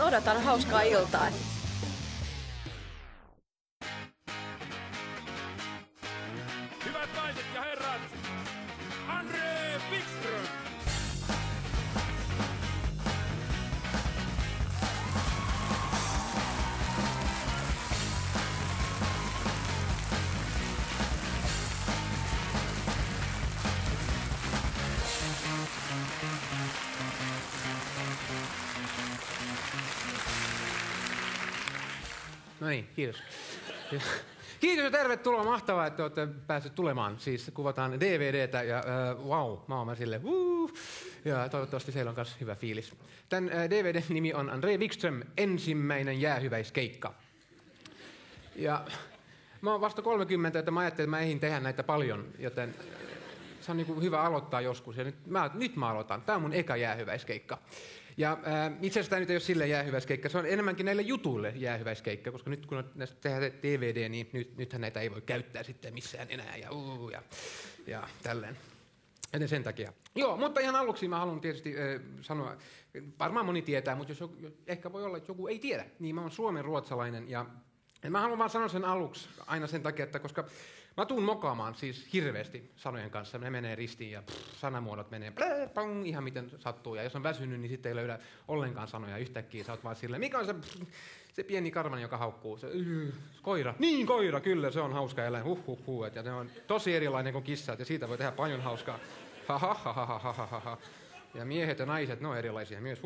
Odotan hauskaa iltaa. Hyvät naiset ja herrat, Andre Wikström! No niin, kiitos. Kiitos ja tervetuloa. Mahtavaa, että olette päässeet tulemaan. Siis kuvataan DVDtä ja wow, mä silleen ja toivottavasti siellä on myös hyvä fiilis. Tämän DVDn nimi on Andre Wikström, ensimmäinen jäähyväiskeikka. Ja mä oon vasta 30, että mä ajattelin, että mä ehdin tehdä näitä paljon, joten se on niin kuin hyvä aloittaa joskus. Ja nyt mä aloitan. Tää on mun eka jäähyväiskeikka. Ja itse asiassa tämä nyt ei ole silleen jäähyväiskeikka, se on enemmänkin näille jutuille jäähyväiskeikka, koska nyt kun näistä tehdään DVD, niin nythän näitä ei voi käyttää sitten missään enää ja tälleen. Joten sen takia. Joo, mutta ihan aluksi mä haluan tietysti sanoa, varmaan moni tietää, mutta jos ehkä voi olla, että joku ei tiedä, niin mä oon suomenruotsalainen ja mä haluan vaan sanoa sen aluksi aina sen takia, että koska mä tuun mokaamaan siis hirveästi sanojen kanssa. Ne menee ristiin ja sanamuodot menee ihan miten sattuu. Ja jos on väsynyt, niin sitten ei löydä ollenkaan sanoja yhtäkkiä. Sä oot vaan silleen, mikä on se pieni karvanen, joka haukkuu? Se, koira. Niin, koira, kyllä, se on hauska eläin. Ja ne on tosi erilainen kuin kissat ja siitä voi tehdä paljon hauskaa. Ja miehet ja naiset, ne on erilaisia myös.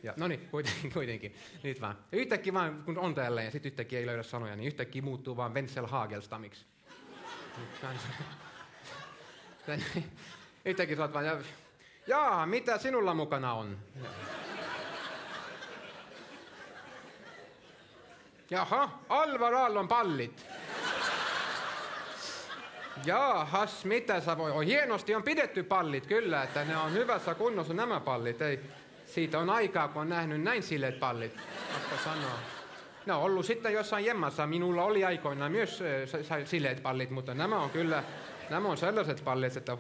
Ja no niin, kuitenkin. Nyt vaan. Ja yhtäkkiä vaan, kun on tälleen ja sitten yhtäkkiä ei löydä sanoja, niin yhtäkkiä muuttuu vaan Wenzel Hagelstamiksi. Yhtäkkiä sä oot vaan, jaa, mitä sinulla mukana on? Jaha, Alvar Aallon pallit. Jaahas, mitä sä voi? Hienosti on pidetty pallit, kyllä, että ne on hyvässä kunnossa nämä pallit, ei. Siitä on aikaa, kun on nähnyt näin sileet pallit, pakko sanoa. Ne on ollut sitten jossain jemmassa. Minulla oli aikoinaan myös sileet pallit, mutta nämä on sellaiset pallit, että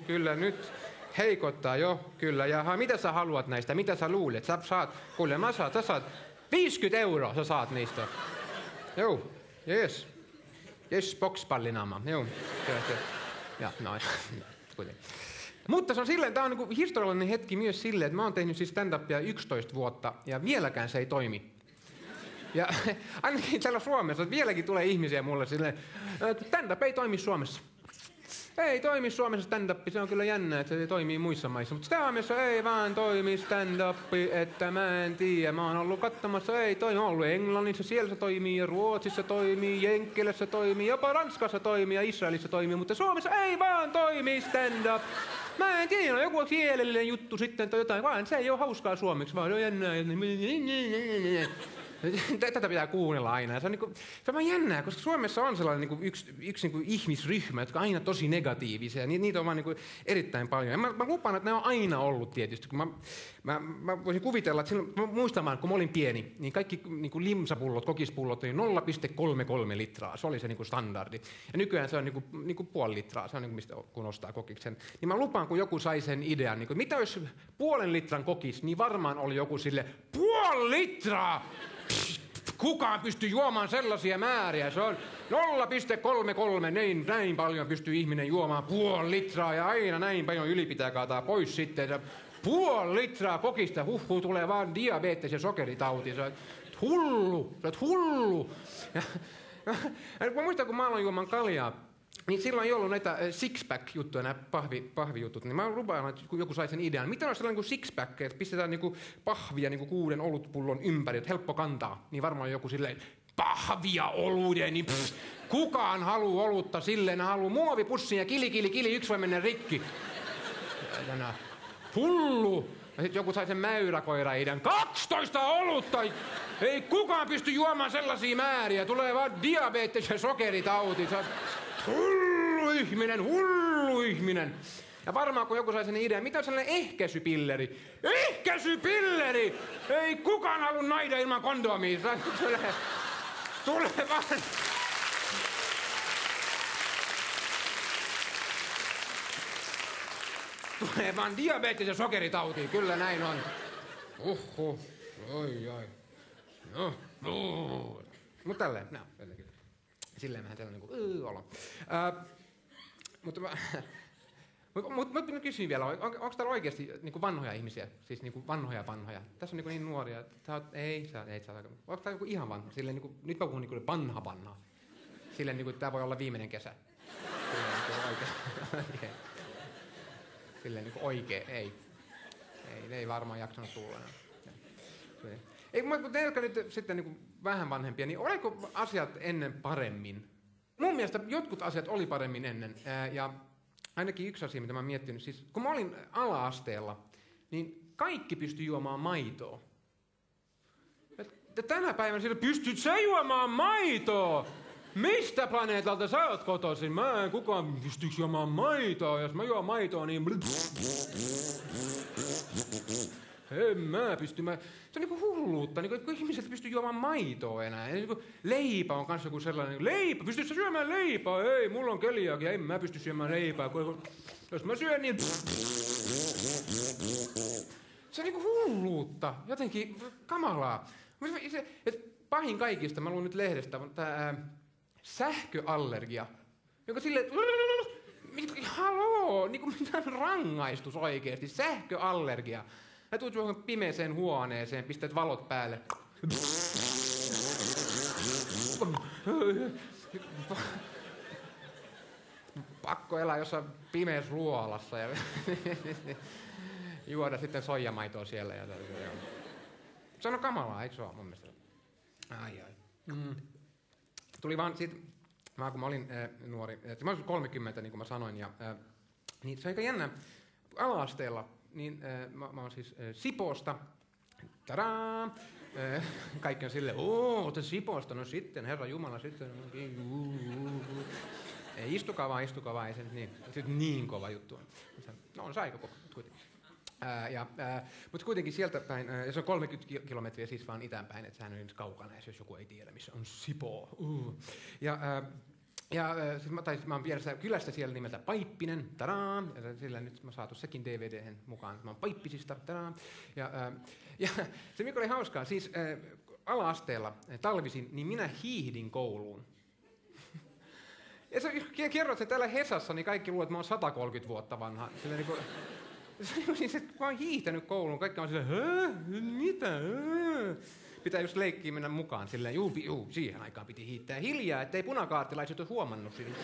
kyllä nyt heikottaa jo, kyllä. Ja mitä sä haluat näistä? Mitä sä luulet? Sä saat 50 € sä saat niistä. Joo, yes, boxpallinama, joo. Ja noin, kuitenkin. Mutta se on silleen, tämä on niin historiallinen hetki myös silleen, että mä oon tehnyt siis stand-upia 11 vuotta ja vieläkään se ei toimi. Ja ainakin täällä Suomessa, että vieläkin tulee ihmisiä mulle silleen, että stand-up ei toimi Suomessa. Ei toimi Suomessa stand-up, se on kyllä jännä, että se toimii muissa maissa. Mutta Suomessa ei vaan toimi stand-up, että mä en tiedä. Mä oon ollut katsomassa, ei toimi. Mä oon ollut Englannissa, siellä se toimii, ja Ruotsissa toimii, Jenkkilässä toimii, jopa Ranskassa toimii ja Israelissa toimii. Mutta Suomessa ei vaan toimi stand-up. Mä en tiedä, joku kielellinen juttu sitten tai jotain, vaan se ei ole hauskaa suomeksi, vaan se on jännää. Tätä pitää kuunnella aina. Se on vaan jännää, koska Suomessa on sellainen yksi ihmisryhmä, jotka on aina tosi negatiivisia. Niitä on vaan erittäin paljon. Ja mä lupaan, että ne on aina ollut tietysti. Kun mä voisin kuvitella, että silloin, muistamaan, kun mä olin pieni, niin kaikki limsapullot, kokispullot oli 0,33 litraa. Se oli se standardi. Ja nykyään se on puoli litraa. Se on mistä kun ostaa kokiksen. Niin mä lupaan, kun joku sai sen idean, mitä jos 0,5 litran kokis, niin varmaan oli joku sille 0,5 litraa! Kukaan pystyy juomaan sellaisia määriä. Se on 0,33, näin paljon pystyy ihminen juomaan 0,5 litraa ja aina näin paljon yli pitää kaataa pois sitten. 0,5 litraa kokista, tulee vaan diabetes ja sokeritauti. Sä oot hullu. Mä muistan, kun mä aloin juomaan kaljaa, niin silloin ei ollut näitä six-pack-juttuja, nämä pahvijutut, niin mä lupaan, että kun joku sai sen idean, mitä on sellainen kuin six-pack, että pistetään pahvia 6 olutpullon ympäri, että helppo kantaa, niin varmaan joku silleen, pahvia oluiden, niin kukaan haluaa olutta silleen, ne haluaa muovipussin ja kili, yksi voi mennä rikki. Hullu! Ja sitten joku sai sen mäyräkoira-idean, 12 olutta! Ei kukaan pysty juomaan sellaisia määriä, tulee vaan diabetes ja sokeritauti. Hullu ihminen. Ja varmaan kun joku sai sen idean, mitä on sellainen ehkäisypilleri? Ehkäisypilleri! Ei kukaan halua naida ilman kondomia. Tulee vaan... Tulee vaan diabetes ja sokeritauti, kyllä näin on. Oho, ai. No. Mut tälleen, no, jotenkin. Silleen vähän tällainen niinku olo. Mutta mä kysyin vielä, onko täällä oikeasti niinku vanhoja ihmisiä? Siis niinku vanhoja. Tässä on niinku niin nuoria. Ei, sä oot onko tää niinku ihan vanha? Silleen niinku, nyt mä puhun niinku vanha. Silleen niinku, tää voi olla viimeinen kesä. Silleen niinku oikein. Silleen niinku oikee, ei. Ne ei varmaan jaksanut tulla. Ei, mutta ne, jotka nyt sitten niin vähän vanhempia, niin oliko asiat ennen paremmin? Mun mielestä jotkut asiat oli paremmin ennen. Ja ainakin yksi asia, mitä mä oon miettinyt, siis kun mä olin ala-asteella, niin kaikki pystyi juomaan maitoa. Ja tänä päivänä sillä pystyt sä juomaan maitoa? Mistä planeetalta sä oot kotoisin? Mä en kukaan pystyisi juomaan maitoa. Jos mä juon maitoa, niin... En mä pysty. Se on niinku hulluutta, niinku, että ihmiset pystyy juomaan maitoa enää. Ja niinku, leipä on kanssa joku sellainen, leipä, pystytkö sä syömään leipää? Ei, mulla on keliakia, en mä pysty syömään leipää. Jos mä syön, niin... Se on niinku hulluutta, jotenkin kamalaa. Pahin kaikista, mä luin nyt lehdestä, on tää sähköallergia, joka silleen... Haloo, niinku mitään rangaistus oikeesti, sähköallergia. Sä tuut johonkin pimeeseen huoneeseen, pistät valot päälle. Pakko elää jossain pimeässä luolassa ja juoda sitten soijamaitoa siellä. Se on kamalaa, eikö se ole mun mielestä? Ai. Tuli vaan siitä, kun mä olin nuori, mä olin 30, niin kuin mä sanoin, ja niin se on aika jännä. Ala-asteella, niin mä oon siis Sipoosta. Tadaa! Kaikki on silleen, ootte Sipoosta, no sitten, Herra Jumala, sitten. Istukaa vaan, ei se nyt niin kova juttu on. No on se aika kova, kuitenkin. Mutta kuitenkin sieltä päin, ja se on 30 kilometriä siis vaan itään päin, että sehän on nyt kaukana, jos joku ei tiedä, missä on Sipoo. Mä oon vieressä kylästä siellä nimeltä Paippinen, tadaa, ja sillä nyt mä saatu sekin DVD:hen mukaan, mä oon Paippisista, tadaa. Ja se mikä oli hauskaa, siis ala-asteella talvisin, niin minä hiihdin kouluun. Ja sä kerrot sen täällä Hesassa, niin kaikki luulee, että mä oon 130 vuotta vanha. Siis, että mä oon hiihtänyt kouluun, kaikki on silleen, mitä? Pitää just leikkiä mennä mukaan silleen, juu, siihen aikaan piti hiihtää hiljaa, ettei punakaartilaiset ole huomannut sinne.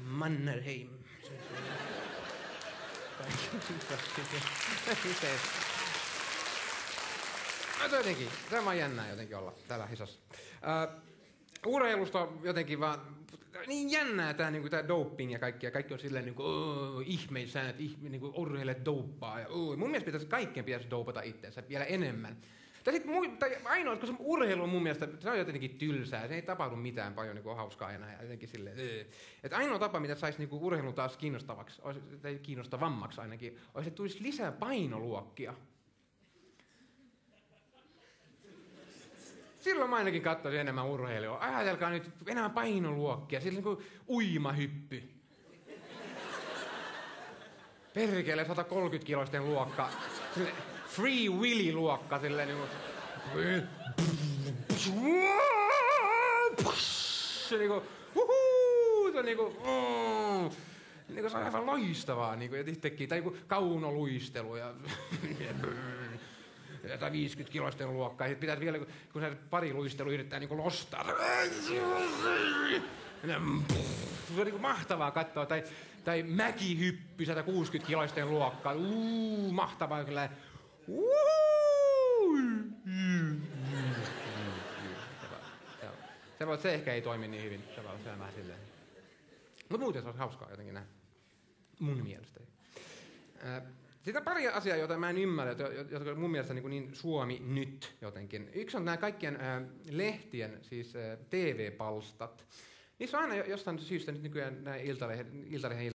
Mannerheim. Jotenkin, tämä on jännää jotenkin olla täällä Hisassa. Urheilusta jotenkin vaan, niin jännää tää niinku tää doping ja kaikki on silleen niinku ihmeissään, että niinku urheilijat douppaa. Ja, mun mielestä kaikkien pitäisi dopata itseensä vielä enemmän. Tai ainoa, koska urheilu on mun mielestä, se on jotenkin tylsää, se ei tapahdu mitään paljon niinku hauskaa enää ja jotenkin silleen. Että ainoa tapa, mitä saisi niinku urheilun taas kiinnostavaksi, tai kiinnostavammaksi ainakin, olisi, että tulisi lisää painoluokkia. Silloin mä ainakin katsoisin enemmän urheilua. Ajatelkaa nyt enemmän painoluokkia, sillä niin kuin uimahyppy. Perkele 130-kiloisten luokka. Sille Free Willy-luokka silleen niin kuin... Se niinku... Se on niinku... Se on aivan loistavaa niinku, ja yhtäkkiä, tai joku kaunoluistelu ja... tai 50-kiloisten luokkaa, ja pitäisi vielä, kun se pari luistelua yrittää niinku lostaa. Se on niinku mahtavaa katsoa, tai mäkihyppy 160-kiloisten luokkaa, mahtavaa kyllä. Se ehkä ei toimi niin hyvin, se on vähän silleen. Mutta muuten se olisi hauskaa jotenkin nähdä, mun mielestä. Sitten on pari asiaa, joita mä en ymmärrä, jotka mun mielestä niin Suomi nyt jotenkin. Yksi on nämä kaikkien lehtien, siis TV-palstat. Niissä on aina jostain syystä nyt nykyään nämä Iltalehden